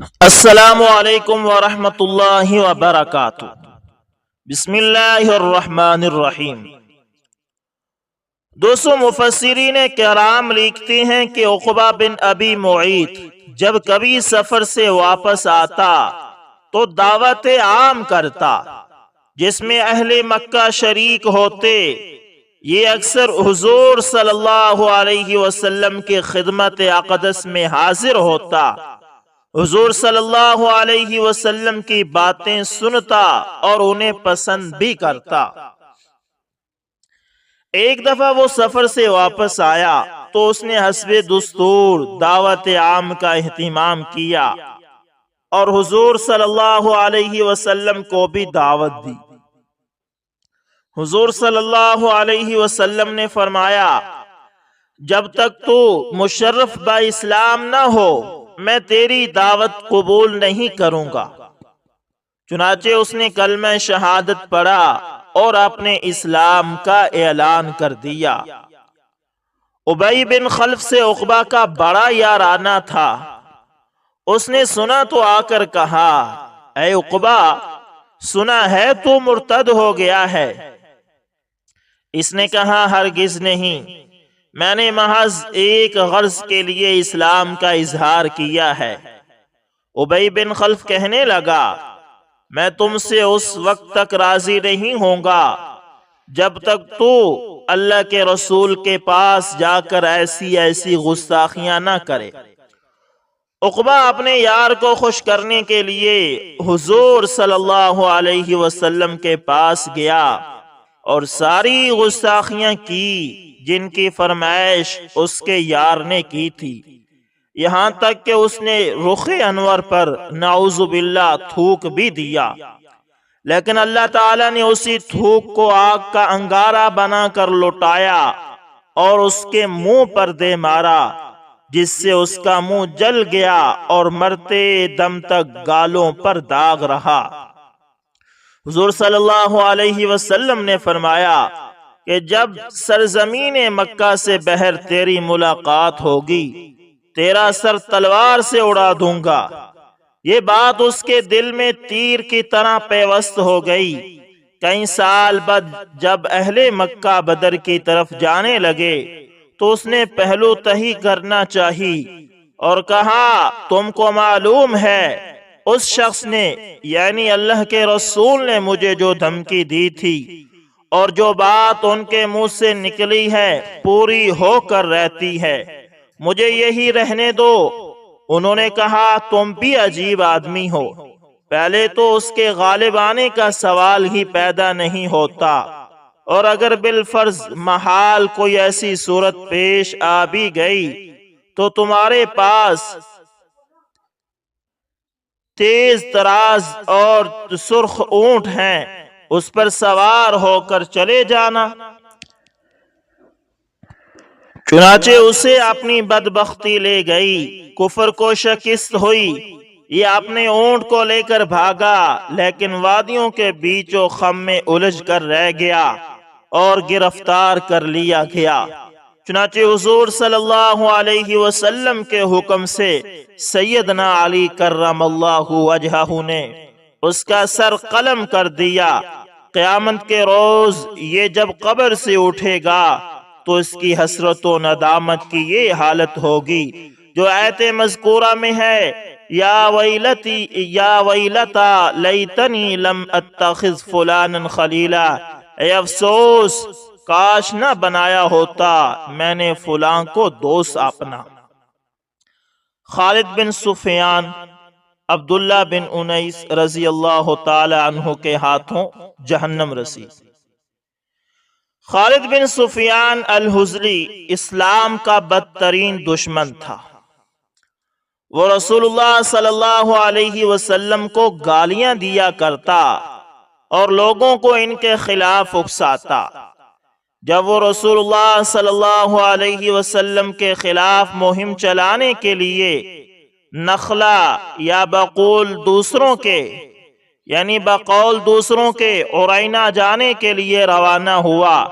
السلام علیکم ورحمۃ اللہ وبرکاتہ۔ بسم اللہ الرحمن الرحیم۔ دوستو، مفسرین کرام لکھتے ہیں کہ عقبہ بن ابی معیط جب کبھی سفر سے واپس آتا تو دعوت عام کرتا جس میں اہل مکہ شریک ہوتے۔ یہ اکثر حضور صلی اللہ علیہ وسلم کی خدمت اقدس میں حاضر ہوتا، حضور صلی اللہ علیہ وسلم کی باتیں سنتا اور انہیں پسند بھی کرتا۔ ایک دفعہ وہ سفر سے واپس آیا تو اس نے حسب دستور دعوت عام کا اہتمام کیا اور حضور صلی اللہ علیہ وسلم کو بھی دعوت دی۔ حضور صلی اللہ علیہ وسلم نے فرمایا، جب تک تو مشرف با اسلام نہ ہو میں تیری دعوت قبول نہیں کروں گا۔ چنانچہ اس نے کلمہ شہادت پڑھا اور اپنے اسلام کا اعلان کر دیا۔ ابی بن خلف سے عقبہ کا بڑا یارانہ تھا۔ اس نے سنا تو آ کر کہا، اے عقبہ، سنا ہے تو مرتد ہو گیا ہے؟ اس نے کہا، ہرگز نہیں، میں نے محض ایک غرض کے لیے اسلام کا اظہار کیا ہے۔ ابی بن خلف کہنے لگا، میں تم سے اس وقت تک راضی نہیں ہوں گا جب تک تو اللہ کے رسول کے پاس جا کر ایسی گستاخیاں نہ کرے۔ عقبہ اپنے یار کو خوش کرنے کے لیے حضور صلی اللہ علیہ وسلم کے پاس گیا اور ساری گستاخیاں کی جن کی فرمائش اس کے یار نے کی تھی، یہاں تک کہ اس نے رخ انور پر نعوذ باللہ تھوک بھی دیا، لیکن اللہ تعالیٰ نے اسی تھوک کو آگ کا انگارہ بنا کر لٹایا اور اس کے منہ پر دے مارا، جس سے اس کا منہ جل گیا اور مرتے دم تک گالوں پر داغ رہا۔ حضور صلی اللہ علیہ وسلم نے فرمایا کہ جب سرزمین مکہ سے بہر تیری ملاقات ہوگی تیرا سر تلوار سے اڑا دوں گا۔ یہ بات اس کے دل میں تیر کی طرح پیوست ہو گئی۔ کئی سال بعد جب اہل مکہ بدر کی طرف جانے لگے تو اس نے پہلو تہی کرنا چاہی اور کہا، تم کو معلوم ہے اس شخص نے یعنی اللہ کے رسول نے مجھے جو دھمکی دی تھی اور جو بات ان کے منہ سے نکلی ہے پوری ہو کر رہتی ہے، مجھے یہی رہنے دو۔ انہوں نے کہا، تم بھی عجیب آدمی ہو، پہلے تو اس کے غالب آنے کا سوال ہی پیدا نہیں ہوتا، اور اگر بالفرض محال کوئی ایسی صورت پیش آ بھی گئی تو تمہارے پاس تیز تراز اور سرخ اونٹ ہیں، اس پر سوار ہو کر چلے جانا۔ چنانچہ اسے اپنی بدبختی لے گئی، کفر کو شکست ہوئی، یہ اپنے اونٹ کو لے کر بھاگا، لیکن وادیوں کے بیچ و خم میں الجھ کر رہ گیا اور گرفتار کر لیا گیا۔ چنانچہ حضور صلی اللہ علیہ وسلم کے حکم سے سیدنا علی کرم اللہ وجہہ نے اس کا سر قلم کر دیا۔ قیامت کے روز یہ جب قبر سے اٹھے گا تو اس کی حسرت و ندامت کی یہ حالت ہوگی جو آیت مذکورہ میں ہے، یا ویلتا لیتنی لم اتخذ فلانا خلیلا، اے افسوس کاش نہ بنایا ہوتا میں نے فلاں کو دوست اپنا۔ خالد بن سفیان عبداللہ بن انیس رضی اللہ تعالی عنہ کے ہاتھوں جہنم رسی۔ خالد بن سفیان الحزلی اسلام کا بدترین دشمن تھا۔ وہ رسول اللہ صلی اللہ علیہ وسلم کو گالیاں دیا کرتا اور لوگوں کو ان کے خلاف اکساتا۔ جب وہ رسول اللہ صلی اللہ علیہ وسلم کے خلاف مہم چلانے کے لیے نخلا یا بقول دوسروں کے عرینہ جانے کے لیے روانہ ہوا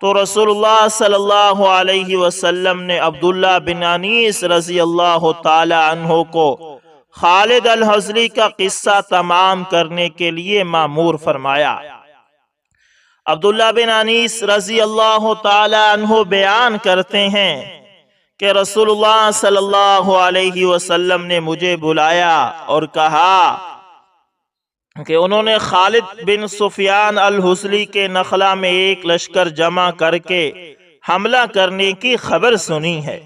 تو رسول اللہ صلی اللہ علیہ وسلم نے عبداللہ بن انیس رضی اللہ تعالی عنہ کو خالد الحزلی کا قصہ تمام کرنے کے لیے مامور فرمایا۔ عبداللہ بن انیس رضی اللہ تعالی عنہ بیان کرتے ہیں کہ رسول اللہ صلی اللہ علیہ وسلم نے مجھے بلایا اور کہا کہ انہوں نے خالد بن سفیان الحزلی کے نخلا میں ایک لشکر جمع کر کے حملہ کرنے کی خبر سنی ہے۔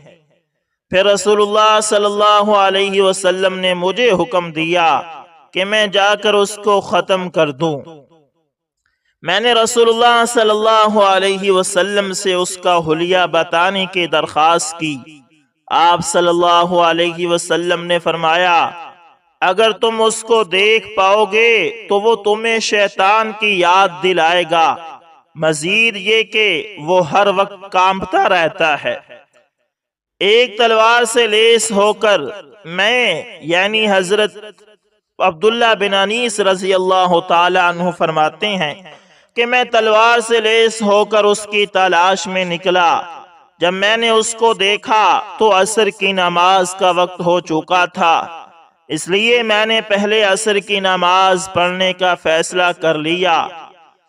پھر رسول اللہ صلی اللہ علیہ وسلم نے مجھے حکم دیا کہ میں جا کر اس کو ختم کر دوں۔ میں نے رسول اللہ صلی اللہ علیہ وسلم سے اس کا حلیہ بتانے کی درخواست کی۔ آپ صلی اللہ علیہ وسلم نے فرمایا اگر تم اس کو دیکھ پاؤ گے تو وہ تمہیں شیطان کی یاد دلائے گا، مزید یہ کہ وہ ہر وقت کانپتا رہتا ہے۔ ایک تلوار سے لیس ہو کر میں یعنی حضرت عبداللہ بن انیس رضی اللہ تعالی عنہ فرماتے ہیں کہ میں تلوار سے لیس ہو کر اس کی تلاش میں نکلا۔ جب میں نے اس کو دیکھا تو عصر کی نماز کا وقت ہو چکا تھا، اس لیے میں نے پہلے عصر کی نماز پڑھنے کا فیصلہ کر لیا۔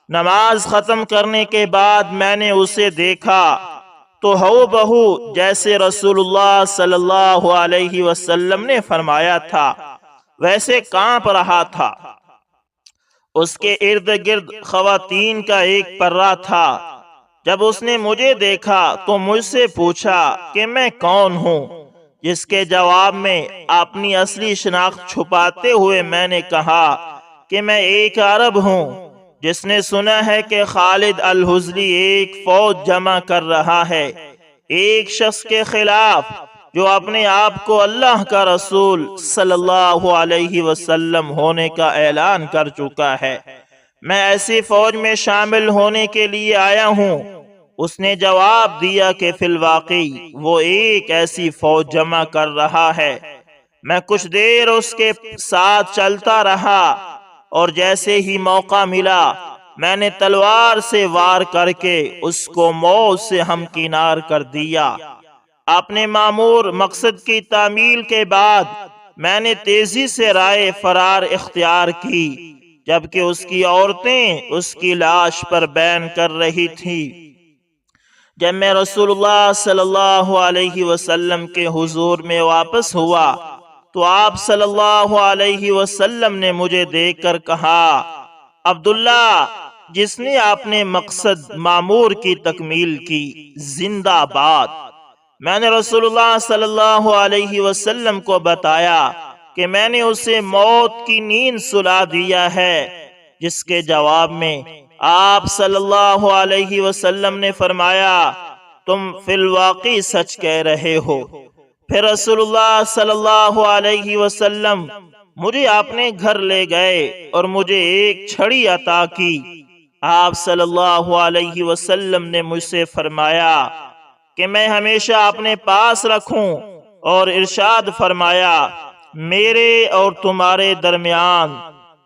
نماز ختم کرنے کے بعد میں نے اسے دیکھا تو ہو بہو جیسے رسول اللہ صلی اللہ علیہ وسلم نے فرمایا تھا ویسے کانپ رہا تھا۔ اس کے ارد گرد خواتین کا ایک پرہ تھا۔ جب اس نے مجھے دیکھا تو مجھ سے پوچھا کہ میں کون ہوں، جس کے جواب میں اپنی اصلی شناخت چھپاتے ہوئے میں نے کہا کہ میں ایک عرب ہوں جس نے سنا ہے کہ خالد الحزلی ایک فوج جمع کر رہا ہے ایک شخص کے خلاف جو اپنے آپ کو اللہ کا رسول صلی اللہ علیہ وسلم ہونے کا اعلان کر چکا ہے۔ میں ایسی فوج میں شامل ہونے کے لیے آیا ہوں۔ اس نے جواب دیا کہ فی الواقع وہ ایک ایسی فوج جمع کر رہا ہے۔ میں کچھ دیر اس کے ساتھ چلتا رہا اور جیسے ہی موقع ملا میں نے تلوار سے وار کر کے اس کو موت سے ہمکنار کر دیا۔ اپنے معمور مقصد کی تعمیل کے بعد میں نے تیزی سے رائے فرار اختیار کی، جبکہ اس کی عورتیں اس کی لاش پر بین کر رہی تھی۔ جب میں رسول اللہ صلی اللہ علیہ وسلم کے حضور میں واپس ہوا تو آپ صلی اللہ علیہ وسلم نے مجھے دیکھ کر کہا عبداللہ جس نے اپنے مقصد معمور کی تکمیل کی زندہ باد۔ میں نے رسول اللہ صلی اللہ علیہ وسلم کو بتایا کہ میں نے اسے موت کی نیند سلا دیا ہے، جس کے جواب میں آپ صلی اللہ علیہ وسلم نے فرمایا تم فی الواقع سچ کہہ رہے ہو۔ پھر رسول اللہ صلی اللہ علیہ وسلم مجھے اپنے گھر لے گئے اور مجھے ایک چھڑی عطا کی۔ آپ صلی اللہ علیہ وسلم نے مجھ سے فرمایا کہ میں ہمیشہ اپنے پاس رکھوں اور ارشاد فرمایا میرے اور تمہارے درمیان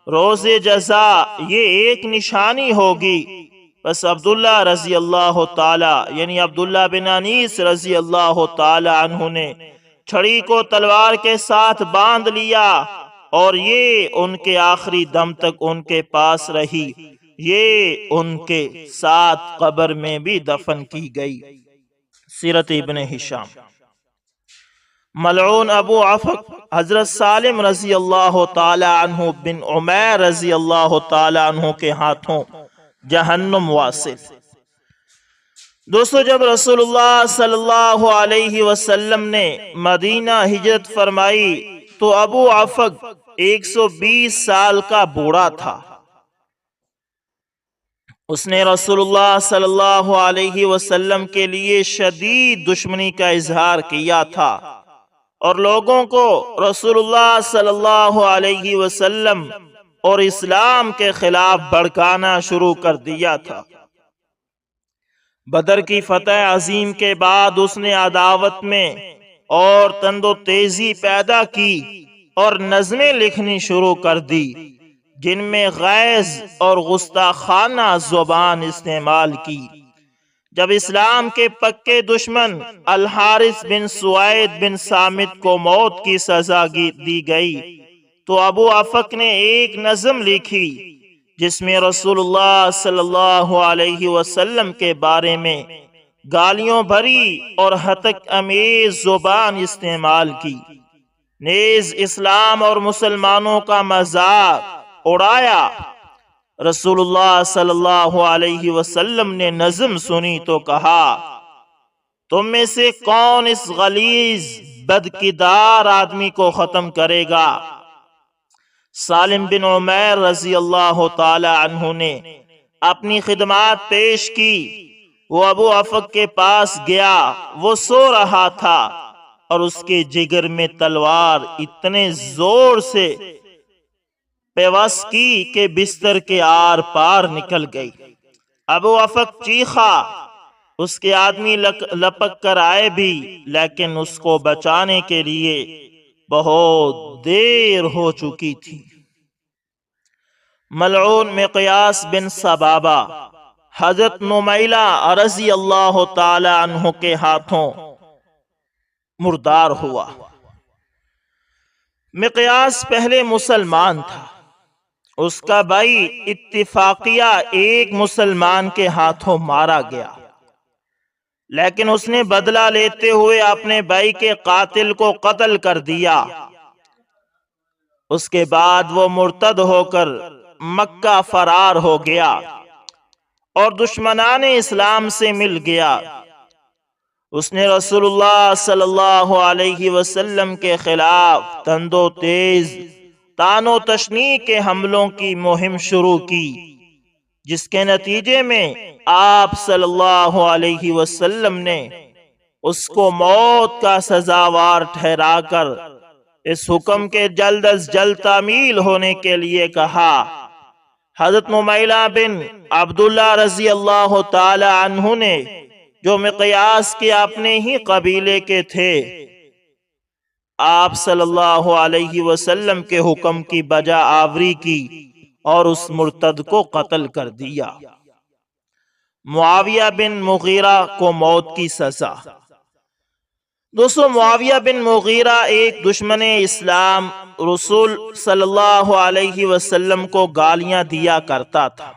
روز جزا یہ ایک نشانی ہوگی۔ بس عبداللہ رضی اللہ تعالی یعنی عبداللہ بن انیس رضی اللہ تعالی عنہ نے چھڑی کو تلوار کے ساتھ باندھ لیا اور یہ ان کے آخری دم تک ان کے پاس رہی، یہ ان کے ساتھ قبر میں بھی دفن کی گئی۔ سیرت ابن ہشام۔ ملعون ابو عفق حضرت سالم رضی اللہ تعالی عنہ بن عمیر رضی اللہ تعالی عنہ کے ہاتھوں جہنم واصل۔ دوستو جب رسول اللہ صلی اللہ علیہ وسلم نے مدینہ ہجرت فرمائی تو ابو عفق 120 سال کا بوڑھا تھا۔ اس نے رسول اللہ صلی اللہ علیہ وسلم کے لیے شدید دشمنی کا اظہار کیا تھا اور لوگوں کو رسول اللہ صلی اللہ علیہ وسلم اور اسلام کے خلاف بھڑکانا شروع کر دیا تھا۔ بدر کی فتح عظیم کے بعد اس نے عداوت میں اور تند و تیزی پیدا کی اور نظمیں لکھنی شروع کر دی جن میں غیظ اور گستاخانہ زبان استعمال کی۔ جب اسلام کے پکے دشمن الحارث بن سوید بن سامت کو موت کی سزا دی گئی تو ابو افق نے ایک نظم لکھی جس میں رسول اللہ صلی اللہ علیہ وسلم کے بارے میں گالیوں بھری اور ہتک امیز زبان استعمال کی، نیز اسلام اور مسلمانوں کا مذاق اڑایا۔ رسول اللہ صلی اللہ علیہ وسلم نے نظم سنی تو کہا، تم میں سے کون اس غلیظ بدکردار آدمی کو ختم کرے گا؟ سالم بن عمیر رضی اللہ تعالی عنہ نے اپنی خدمات پیش کی۔ وہ ابو افق کے پاس گیا، وہ سو رہا تھا اور اس کے جگر میں تلوار اتنے زور سے پیوست کی کہ بستر کے آر پار نکل گئی۔ ابو افق چیخا، اس کے آدمی لپک کر آئے بھی، لیکن اس کو بچانے کے لیے بہت دیر ہو چکی تھی۔ ملعون مقیاس بن سبابہ حضرت نمیلہ رضی اللہ تعالی عنہ کے ہاتھوں مردار ہوا۔ مقیاس پہلے مسلمان تھا، اس کا بھائی اتفاقیہ ایک مسلمان کے ہاتھوں مارا گیا، لیکن اس نے بدلہ لیتے ہوئے اپنے بھائی کے قاتل کو قتل کر دیا۔ اس کے بعد وہ مرتد ہو کر مکہ فرار ہو گیا اور دشمنان اسلام سے مل گیا۔ اس نے رسول اللہ صلی اللہ علیہ وسلم کے خلاف تند و تیز طعن و تشنیع کے حملوں کی مہم شروع کی، جس کے نتیجے میں آپ صلی اللہ علیہ وسلم نے اس کو موت کا سزاوار ٹھہرا کر اس حکم کے جلد از جلد تعمیل ہونے کے لیے کہا۔ حضرت نمیلہ بن عبداللہ رضی اللہ تعالی عنہ نے، جو مقیاس کے اپنے ہی قبیلے کے تھے، آپ صلی اللہ علیہ وسلم کے حکم کی بجا آوری کی اور اس مرتد کو قتل کر دیا۔ معاویہ بن مغیرہ کو موت کی سزا۔ دوستو، معاویہ بن مغیرہ ایک دشمن اسلام رسول صلی اللہ علیہ وسلم کو گالیاں دیا کرتا تھا۔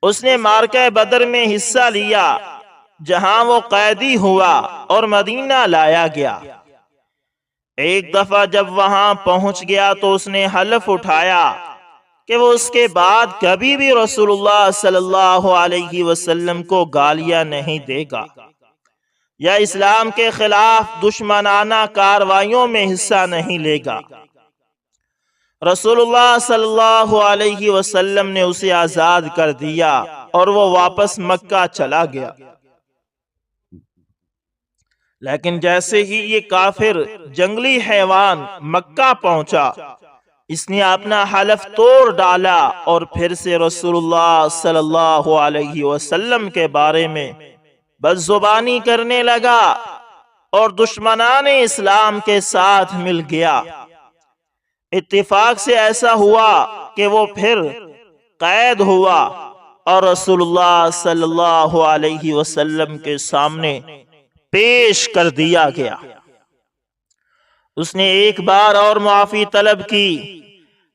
اس نے معرکہ بدر میں حصہ لیا، جہاں وہ قیدی ہوا اور مدینہ لایا گیا۔ ایک دفعہ جب وہاں پہنچ گیا تو اس نے حلف اٹھایا کہ وہ اس کے بعد کبھی بھی رسول اللہ صلی اللہ علیہ وسلم کو گالیاں نہیں دے گا یا اسلام کے خلاف دشمنانہ کارروائیوں میں حصہ نہیں لے گا۔ رسول اللہ صلی اللہ علیہ وسلم نے اسے آزاد کر دیا اور وہ واپس مکہ چلا گیا۔ لیکن جیسے ہی یہ کافر جنگلی حیوان مکہ پہنچا، اس نے اپنا حلف توڑ ڈالا اور پھر سے رسول اللہ صلی اللہ علیہ وسلم کے بارے میں بدزبانی کرنے لگا اور دشمنان اسلام کے ساتھ مل گیا۔ اتفاق سے ایسا ہوا کہ وہ پھر قید ہوا اور رسول اللہ صلی اللہ علیہ وسلم کے سامنے پیش کر دیا گیا۔ اس نے ایک بار اور معافی طلب کی،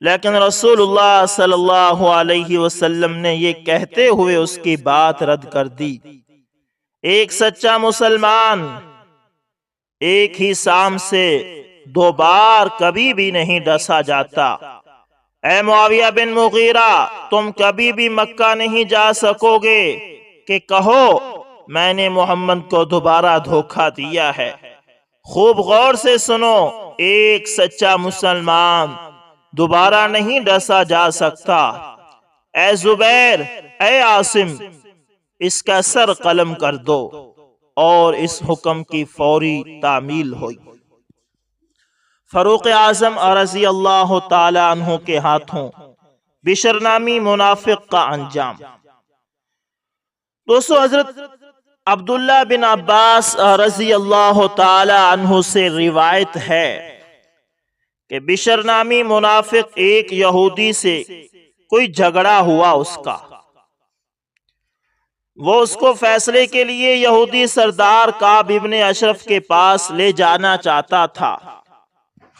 لیکن رسول اللہ صلی اللہ علیہ وسلم نے یہ کہتے ہوئے اس کی بات رد کر دی، ایک سچا مسلمان ایک ہی سام سے دو بار کبھی بھی نہیں ڈسا جاتا۔ اے معاویہ بن مغیرہ، تم کبھی بھی مکہ نہیں جا سکو گے کہ کہو میں نے محمد کو دوبارہ دھوکہ دیا ہے۔ خوب غور سے سنو، ایک سچا مسلمان دوبارہ نہیں ڈسا جا سکتا۔ اے زبیر، اے عاصم، اس کا سر قلم کر دو، اور اس حکم کی فوری تعمیل ہوئی۔ فاروق اعظم رضی اللہ تعالی عنہ کے ہاتھوں بشر نامی منافق کا انجام۔ دوستو، حضرت عبداللہ بن عباس رضی اللہ تعالی عنہ سے روایت ہے کہ بشر نامی منافق ایک یہودی سے کوئی جھگڑا ہوا اس کا، وہ اس کو فیصلے کے لیے یہودی سردار کعب ابن اشرف کے پاس لے جانا چاہتا تھا،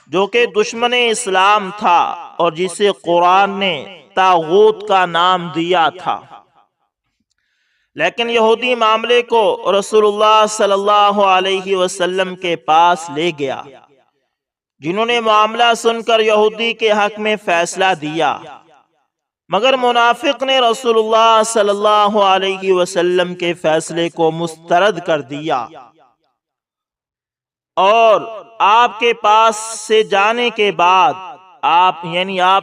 جو کہ دشمن اسلام تھا اور جسے قرآن نے طاغوت کا نام دیا تھا۔ لیکن یہودی معاملے کو رسول اللہ صلی اللہ علیہ وسلم کے پاس لے گیا، جنہوں نے معاملہ سن کر یہودی کے حق میں فیصلہ دیا، مگر منافق نے رسول اللہ صلی اللہ علیہ وسلم کے فیصلے کو مسترد کر دیا، اور آپ کے پاس سے جانے کے بعد آپ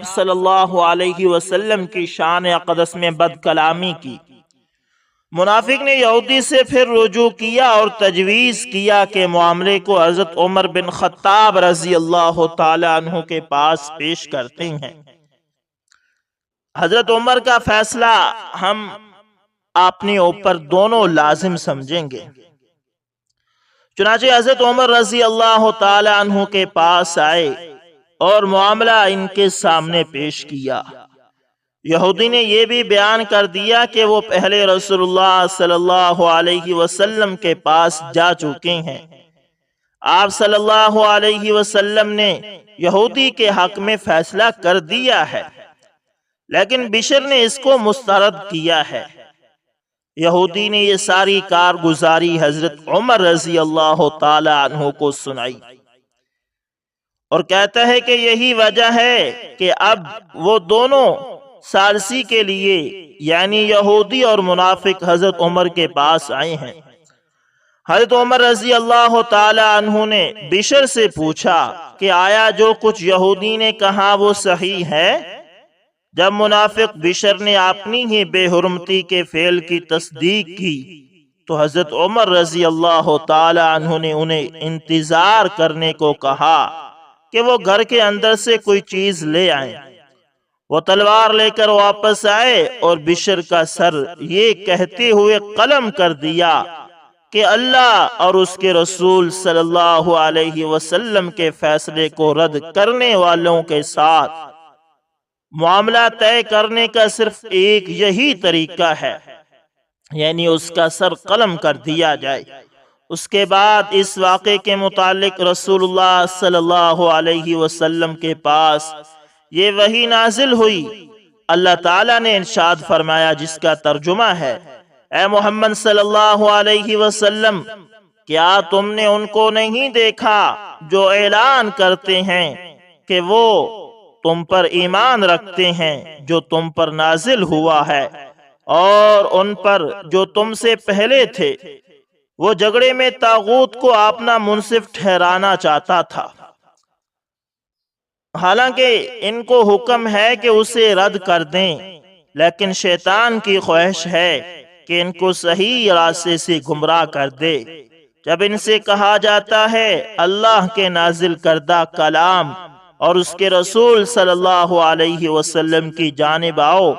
صلی اللہ علیہ وسلم کی شان اقدس میں بد کلامی کی۔ منافق نے یہودی سے پھر رجوع کیا اور تجویز کیا کہ معاملے کو حضرت عمر بن خطاب رضی اللہ تعالی عنہ کے پاس پیش کرتے ہیں۔ حضرت عمر کا فیصلہ ہم اپنے اوپر دونوں لازم سمجھیں گے۔ چنانچہ حضرت عمر رضی اللہ تعالی عنہ کے پاس آئے اور معاملہ ان کے سامنے پیش کیا۔ یہودی نے یہ بھی بیان کر دیا کہ وہ پہلے رسول اللہ صلی اللہ علیہ وسلم کے پاس جا چکے ہیں۔ آپ صلی اللہ علیہ وسلم نے یہودی کے حق میں فیصلہ کر دیا ہے، لیکن بشر نے اس کو مسترد کیا ہے۔ یہودی نے یہ ساری کارگزاری حضرت عمر رضی اللہ تعالی عنہ کو سنائی اور کہتا ہے کہ یہی وجہ ہے کہ اب وہ دونوں ثالثی کے لیے یہودی اور منافق حضرت عمر کے پاس آئے ہیں۔ حضرت عمر رضی اللہ تعالی عنہ نے بشر سے پوچھا کہ آیا جو کچھ یہودی نے کہا وہ صحیح ہے؟ جب منافق بشر نے اپنی ہی بے حرمتی کے فعل کی تصدیق کی تو حضرت عمر رضی اللہ تعالی عنہ نے انہیں انتظار کرنے کو کہا کہ وہ گھر کے اندر سے کوئی چیز لے آئیں۔ وہ تلوار لے کر واپس آئے اور بشر کا سر یہ کہتے ہوئے قلم کر دیا کہ اللہ اور اس کے رسول صلی اللہ علیہ وسلم کے فیصلے کو رد کرنے والوں کے ساتھ معاملہ طے کرنے کا صرف ایک یہی طریقہ ہے، اس کا سر قلم کر دیا جائے۔ اس کے بعد اس واقعے کے متعلق رسول اللہ صلی اللہ علیہ وسلم کے پاس یہ وحی نازل ہوئی۔ اللہ تعالیٰ نے ارشاد فرمایا، جس کا ترجمہ ہے، اے محمد صلی اللہ علیہ وسلم، کیا تم نے ان کو نہیں دیکھا جو اعلان کرتے ہیں کہ وہ تم پر ایمان رکھتے ہیں جو تم پر نازل ہوا ہے، اور ان پر جو تم سے پہلے تھے؟ وہ جھگڑے میں طاغوت کو اپنا منصف ٹھہرانا چاہتا تھا، حالانکہ ان کو حکم ہے کہ اسے رد کر دیں، لیکن شیطان کی خواہش ہے کہ ان کو صحیح راستے سے گمراہ کر دے۔ جب ان سے کہا جاتا ہے اللہ کے نازل کردہ کلام اور اس کے رسول صلی اللہ علیہ وسلم کی جانب آؤ،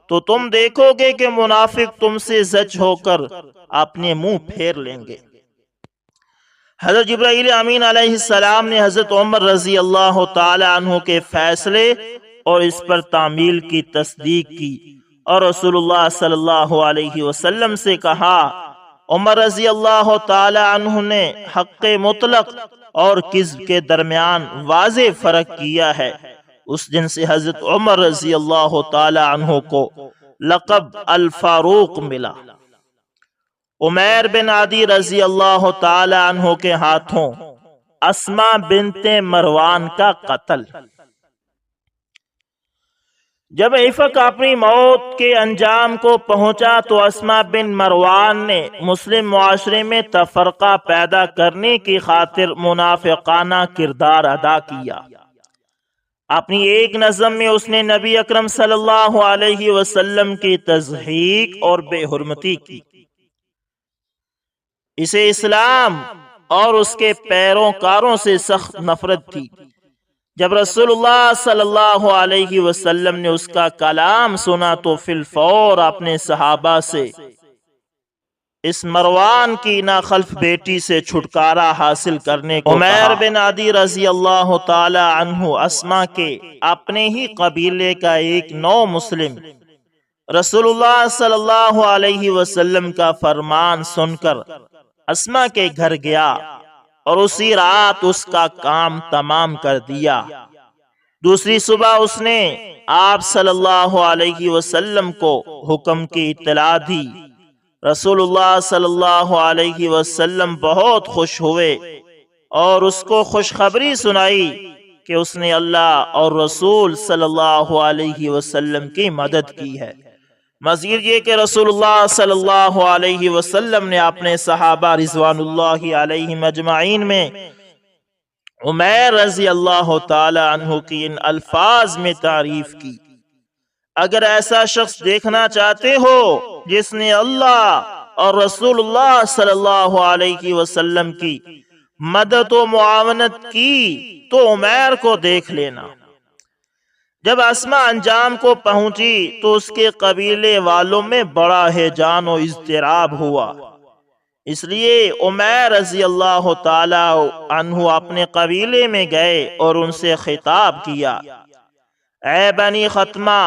تو تم دیکھو گے کہ منافق تم سے زج ہو کر اپنے منہ پھیر لیں گے۔ حضرت جبرائیل امین علیہ السلام نے حضرت عمر رضی اللہ تعالی عنہ کے فیصلے اور اس پر تعمیل کی تصدیق کی، اور رسول اللہ صلی اللہ علیہ وسلم سے کہا، عمر رضی اللہ تعالی عنہ نے حق مطلق اور کذب کے درمیان واضح فرق کیا ہے۔ اس دن سے حضرت عمر رضی اللہ تعالی عنہ کو لقب الفاروق ملا۔ عمیر بن عدی رضی اللہ تعالی عنہ کے ہاتھوں اسماء بنت مروان کا قتل۔ جب عفق اپنی موت کے انجام کو پہنچا تو اسماء بن مروان نے مسلم معاشرے میں تفرقہ پیدا کرنے کی خاطر منافقانہ کردار ادا کیا۔ اپنی ایک نظم میں اس نے نبی اکرم صلی اللہ علیہ وسلم کی تضحیک اور بے حرمتی کی۔ اسے اسلام اور اس کے پیروکاروں سے سخت نفرت تھی۔ جب رسول اللہ صلی اللہ علیہ وسلم نے اس کا کلام سنا تو فی الفور اپنے صحابہ سے اس مروان کی ناخلف بیٹی سے چھٹکارا حاصل کرنے کو عمیر بن عدی رضی اللہ تعالی عنہ اسماء کے اپنے ہی قبیلے کا ایک نو مسلم رسول اللہ صلی اللہ علیہ وسلم کا فرمان سن کر اسما کے گھر گیا اور اسی رات اس کا کام تمام کر دیا۔ دوسری صبح اس نے آپ صلی اللہ علیہ وسلم کو حکم کی اطلاع دی۔ رسول اللہ صلی اللہ علیہ وسلم بہت خوش ہوئے اور اس کو خوشخبری سنائی کہ اس نے اللہ اور رسول صلی اللہ علیہ وسلم کی مدد کی ہے۔ مزید یہ کہ رسول اللہ صلی اللہ علیہ وسلم نے اپنے صحابہ رضوان اللہ علیہم اجمعین میں عمیر رضی اللہ تعالی عنہ کی ان الفاظ میں تعریف کی: اگر ایسا شخص دیکھنا چاہتے ہو جس نے اللہ اور رسول اللہ صلی اللہ علیہ وسلم کی مدد و معاونت کی تو عمیر کو دیکھ لینا۔ جب اسما انجام کو پہنچی تو اس کے قبیلے والوں میں بڑا ہیجان و اضطراب ہوا، اس لیے عمیر رضی اللہ تعالی عنہ اپنے قبیلے میں گئے اور ان سے خطاب کیا: اے بنی ختمہ،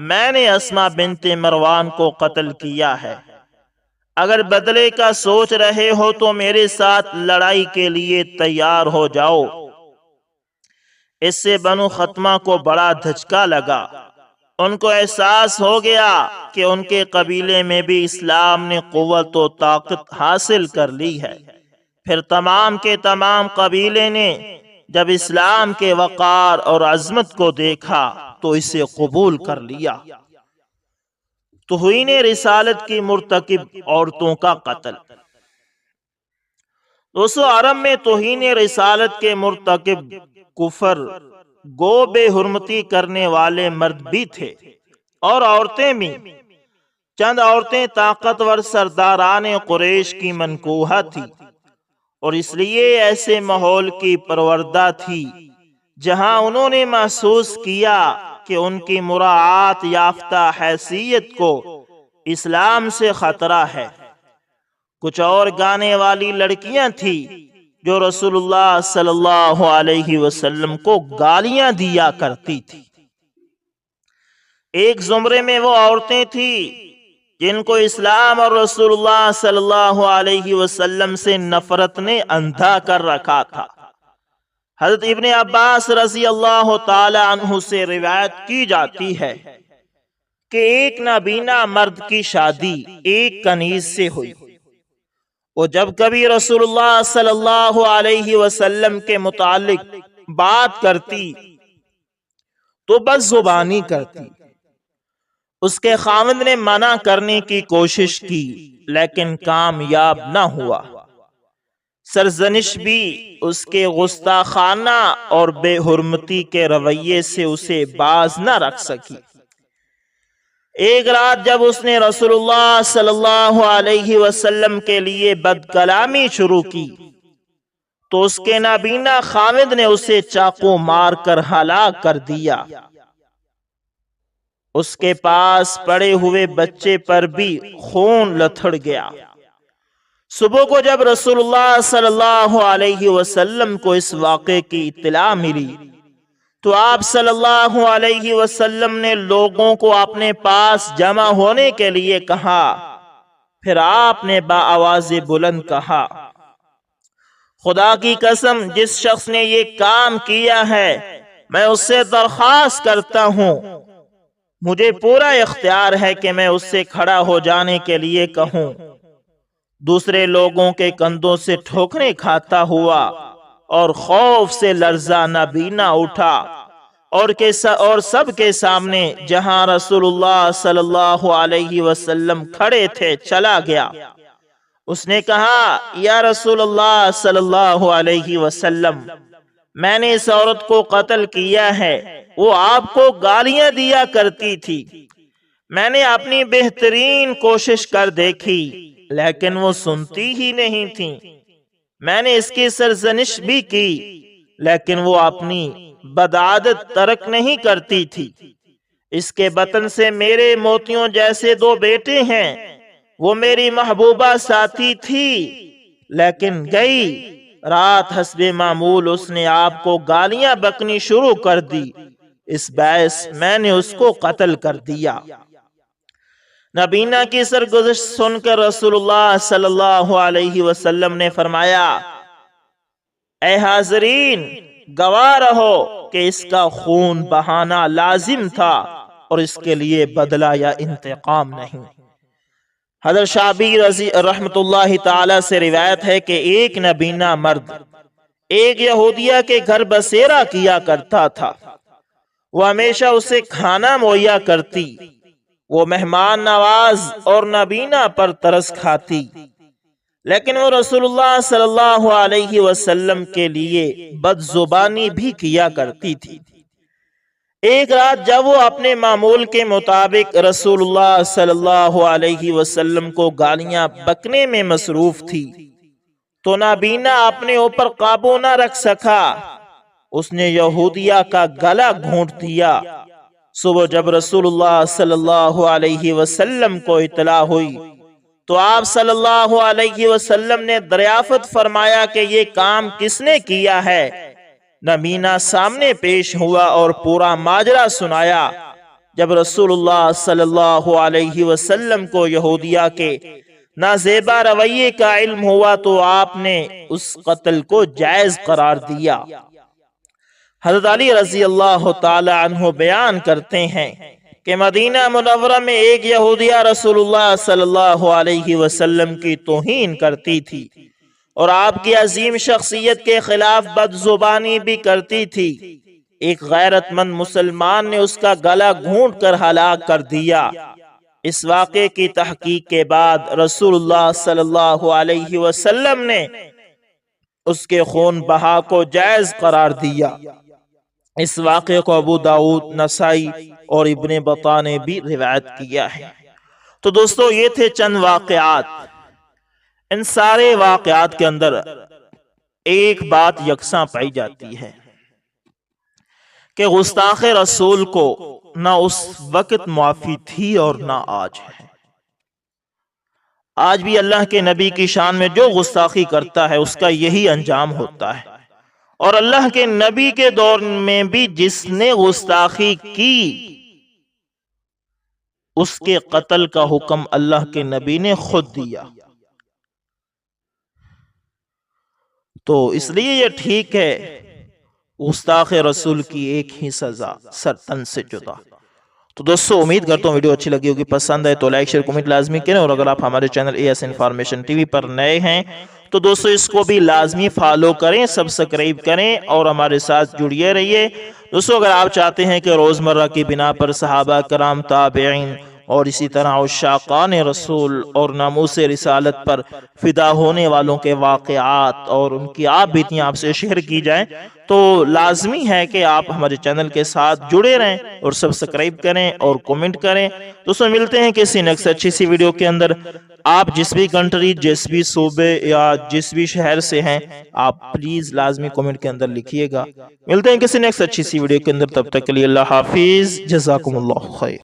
میں نے اسما بنت مروان کو قتل کیا ہے، اگر بدلے کا سوچ رہے ہو تو میرے ساتھ لڑائی کے لیے تیار ہو جاؤ۔ اس سے بنو ختمہ کو بڑا دھچکا لگا، ان کو احساس ہو گیا کہ ان کے قبیلے میں بھی اسلام نے قوت و طاقت حاصل کر لی ہے۔ پھر تمام کے تمام قبیلے نے جب اسلام کے وقار اور عظمت کو دیکھا تو اسے قبول کر لیا۔ توہین رسالت کی مرتکب عورتوں کا قتل۔ دوستو، عرب میں توہین رسالت کے مرتکب کفر گو بے حرمتی کرنے والے مرد بھی تھے اور عورتیں بھی۔ چند عورتیں طاقتور سرداران قریش کی منکوہہ تھی اور اس لیے ایسے ماحول کی پروردہ تھی جہاں انہوں نے محسوس کیا کہ ان کی مراعات یافتہ حیثیت کو اسلام سے خطرہ ہے۔ کچھ اور گانے والی لڑکیاں تھی جو رسول اللہ صلی اللہ علیہ وسلم کو گالیاں دیا کرتی تھی۔ ایک زمرے میں وہ عورتیں تھیں جن کو اسلام اور رسول اللہ صلی اللہ علیہ وسلم سے نفرت نے اندھا کر رکھا تھا۔ حضرت ابن عباس رضی اللہ تعالی عنہ سے روایت کی جاتی ہے کہ ایک نابینا مرد کی شادی ایک کنیز سے ہوئی۔ وہ جب کبھی رسول اللہ صلی اللہ علیہ وسلم کے متعلق بات کرتی تو بد زبانی کرتی۔ اس کے خاوند نے منع کرنے کی کوشش کی لیکن کامیاب نہ ہوا۔ سرزنش بھی اس کے گستاخانہ اور بے حرمتی کے رویے سے اسے باز نہ رکھ سکی۔ ایک رات جب اس نے رسول اللہ صلی اللہ علیہ وسلم کے لیے بد کلامی شروع کی تو اس کے نابینا خاوند نے اسے چاقو مار کر ہلاک کر دیا۔ اس کے پاس پڑے ہوئے بچے پر بھی خون لتھڑ گیا۔ صبح کو جب رسول اللہ صلی اللہ علیہ وسلم کو اس واقعے کی اطلاع ملی تو آپ صلی اللہ علیہ وسلم نے لوگوں کو اپنے پاس جمع ہونے کے لیے کہا۔ پھر آپ نے بآواز بلند کہا: خدا کی قسم، جس شخص نے یہ کام کیا ہے میں اس سے درخواست کرتا ہوں، مجھے پورا اختیار ہے کہ میں اس سے کھڑا ہو جانے کے لیے کہوں۔ دوسرے لوگوں کے کندھوں سے ٹھوکریں کھاتا ہوا اور خوف سے لرزا نابینا اٹھا اور سب کے سامنے جہاں رسول اللہ صلی اللہ علیہ وسلم کھڑے تھے چلا گیا۔ اس نے کہا: یا رسول اللہ صلی اللہ علیہ وسلم، میں نے اس عورت کو قتل کیا ہے، وہ آپ کو گالیاں دیا کرتی تھی۔ میں نے اپنی بہترین کوشش کر دیکھی لیکن وہ سنتی ہی نہیں تھی۔ میں نے اس کی سرزنش بھی کی لیکن وہ اپنی بدعادت ترک نہیں کرتی تھی۔ اس کے بطن سے میرے موتیوں جیسے دو بیٹے ہیں، وہ میری محبوبہ ساتھی تھی لیکن گئی۔ رات حسب معمول اس نے آپ کو گالیاں بکنی شروع کر دی، اس باعث میں نے اس کو قتل کر دیا۔ نبینا کی سرگزشت سن کر رسول اللہ صلی اللہ علیہ وسلم نے فرمایا، اے حاضرین، گواہ رہو کہ اس کا خون بہانا لازم تھا اور اس کے لیے بدلہ یا انتقام نہیں۔ حضرت شعبی رحمت اللہ تعالی سے روایت ہے کہ ایک نبینا مرد ایک یہودیہ کے گھر بسیرا کیا کرتا تھا۔ وہ ہمیشہ اسے کھانا مہیا کرتی، وہ مہمان نواز اور نبینا پر ترس کھاتی، لیکن وہ رسول اللہ صلی اللہ علیہ وسلم کے لیے بد زبانی بھی کیا کرتی تھی۔ ایک رات جب وہ اپنے معمول کے مطابق رسول اللہ صلی اللہ علیہ وسلم کو گالیاں بکنے میں مصروف تھی تو نابینا اپنے اوپر قابو نہ رکھ سکا، اس نے یہودیہ کا گلا گھونٹ دیا۔ صبح جب رسول اللہ صلی اللہ علیہ وسلم کو اطلاع ہوئی تو آپ صلی اللہ علیہ وسلم نے دریافت فرمایا کہ یہ کام کس نے کیا ہے؟ نبینا سامنے پیش ہوا اور پورا ماجرا سنایا۔ جب رسول اللہ صلی اللہ علیہ وسلم کو یہودیہ کے نازیبا رویے کا علم ہوا تو آپ نے اس قتل کو جائز قرار دیا۔ حضرت علی رضی اللہ تعالی عنہ بیان کرتے ہیں کہ مدینہ منورہ میں ایک یہودیہ رسول اللہ صلی اللہ علیہ وسلم کی توہین کرتی تھی اور آپ کی عظیم شخصیت کے خلاف بد زبانی بھی کرتی تھی۔ ایک غیرت مند مسلمان نے اس کا گلا گھونٹ کر ہلاک کر دیا۔ اس واقعے کی تحقیق کے بعد رسول اللہ صلی اللہ علیہ وسلم نے اس کے خون بہا کو جائز قرار دیا۔ اس واقعے کو ابو داؤد، نسائی اور ابن بطہ نے بھی روایت کیا ہے۔ تو دوستو یہ تھے چند واقعات۔ ان سارے واقعات کے اندر ایک بات یکساں پائی جاتی ہے کہ گستاخ رسول کو نہ اس وقت معافی تھی اور نہ آج ہے۔ آج بھی اللہ کے نبی کی شان میں جو گستاخی کرتا ہے اس کا یہی انجام ہوتا ہے، اور اللہ کے نبی کے دور میں بھی جس نے گستاخی کی اس کے قتل کا حکم اللہ کے نبی نے خود دیا۔ تو اس لیے یہ ٹھیک ہے، گستاخ رسول کی ایک ہی سزا، سر تن سے جدا۔ تو دوستو امید کرتا ہوں ویڈیو اچھی لگی ہوگی، پسند ہے تو لائک شیئر کمنٹ لازمی کریں، اور اگر آپ ہمارے channel AS information T V پر نئے ہیں تو دوستو اس کو بھی لازمی فالو کریں، سبسکرائب کریں اور ہمارے ساتھ جڑیے رہیے۔ دوستو اگر آپ چاہتے ہیں کہ روزمرہ کی بنا پر صحابہ کرام، تابعین اور اسی طرح عشاقان رسول اور ناموس رسالت پر فدا ہونے والوں کے واقعات اور ان کی آپ بیتیاں آپ سے شیئر کی جائیں تو لازمی ہے کہ آپ ہمارے چینل کے ساتھ جڑے رہیں اور سبسکرائب کریں اور کومنٹ کریں۔ دوستو ملتے ہیں کسی نیکسٹ اچھی سی ویڈیو کے اندر۔ آپ جس بھی کنٹری، جس بھی صوبے یا جس بھی شہر سے ہیں، آپ پلیز لازمی کومنٹ کے اندر لکھیے گا۔ ملتے ہیں کسی نیکسٹ اچھی سی ویڈیو کے اندر، تب تک کے لیے اللہ حافظ، جزاکم اللہ خیر۔